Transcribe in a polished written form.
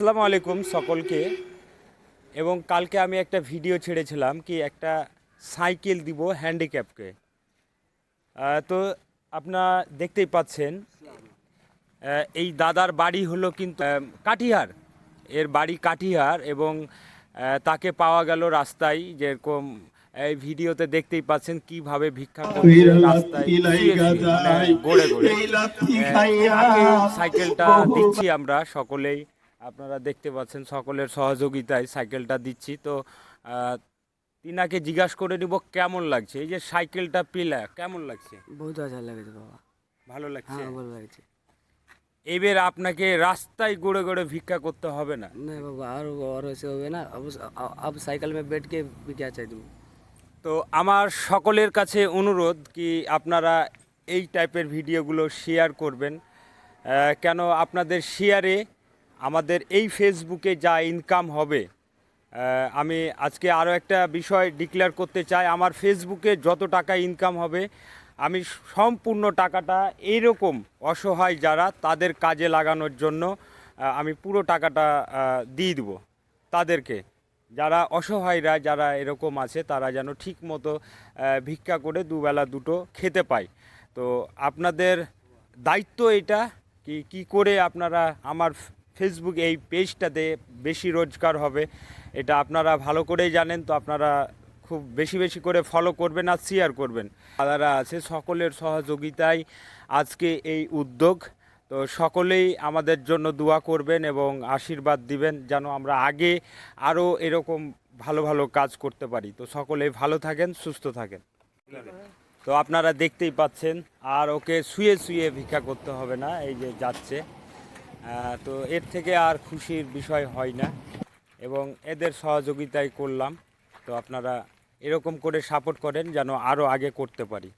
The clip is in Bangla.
আসসালামু আলাইকুম সকলকে। এবং কালকে আমি একটা ভিডিও ছেড়েছিলাম কি একটা সাইকেল দিব হ্যান্ডিক্যাপকে। তো আপনারা দেখতেই পাচ্ছেন এই দাদার বাড়ি হলো কিন্তু কাটিহার। এর বাড়ি কাটিহার এবং তাকে পাওয়া গেল রাস্তায়, যেরকম এই ভিডিওতে দেখতেই পাচ্ছেন কিভাবে ভিক্ষা করছে রাস্তায় শুয়ে শুয়ে, মানে গড়ে গড়ে। তাকে সাইকেলটা দিচ্ছি আমরা সকলেই, আপনারা দেখতে পাচ্ছেন সকলের সহযোগিতায় সাইকেলটা দিচ্ছি। তো তিনাকে জিজ্ঞাসা করে নিব কেমন লাগছে, এই যে সাইকেলটা পেলে কেমন লাগছে? बहुत अच्छा लगे थे बाबा। ভালো লাগছে। हाँ बोल रहे थे। এবার আপনাকে রাস্তায় গড়ে গড়ে ভিক্ষা করতে হবে না। नहीं बाबा, और ऐसे हो गए ना। अब साइकिल में बैठ के भी क्या चाहिए तुम। তো আমার সকলের কাছে অনুরোধ কি আপনারা এই টাইপের ভিডিওগুলো শেয়ার করবেন। কেন আপনাদের শেয়ারে আমাদের এই ফেসবুকে যা ইনকাম হবে, আমি আজকে আরও একটা বিষয় ডিক্লেয়ার করতে চাই। আমার ফেসবুকে যত টাকা ইনকাম হবে আমি সম্পূর্ণ টাকাটা এইরকম অসহায় যারা তাদের কাজে লাগানোর জন্য আমি পুরো টাকাটা দিয়ে দেবো তাদেরকে। যারা অসহায়রা যারা এরকম আছে তারা যেন ঠিক মতো ভিক্ষা করে দুবেলা দুটো খেতে পায়। তো আপনাদের দায়িত্ব এটা কি কি করে আপনারা আমার ফেসবুক এই পেজটাতে বেশি রোজগার হবে এটা আপনারা ভালো করেই জানেন। তো আপনারা খুব বেশি বেশি করে ফলো করবেন আর শেয়ার করবেন। যারা আছে সকলের সহযোগিতায় আজকে এই উদ্যোগ। তো সকলেই আমাদের জন্য দোয়া করবেন এবং আশীর্বাদ দিবেন যেন আমরা আগে আরও এরকম ভালো ভালো কাজ করতে পারি। তো সকলেই ভালো থাকেন, সুস্থ থাকেন। তো আপনারা দেখতেই পাচ্ছেন, আর ওকে শুয়ে শুয়ে ভিক্ষা করতে হবে না, এই যে যাচ্ছে। তো এর থেকে আর খুশির বিষয় হয় না এবং এদের সহযোগিতায় করলাম। তো আপনারা এরকম করে সাপোর্ট করেন যেন আরও আগে করতে পারি।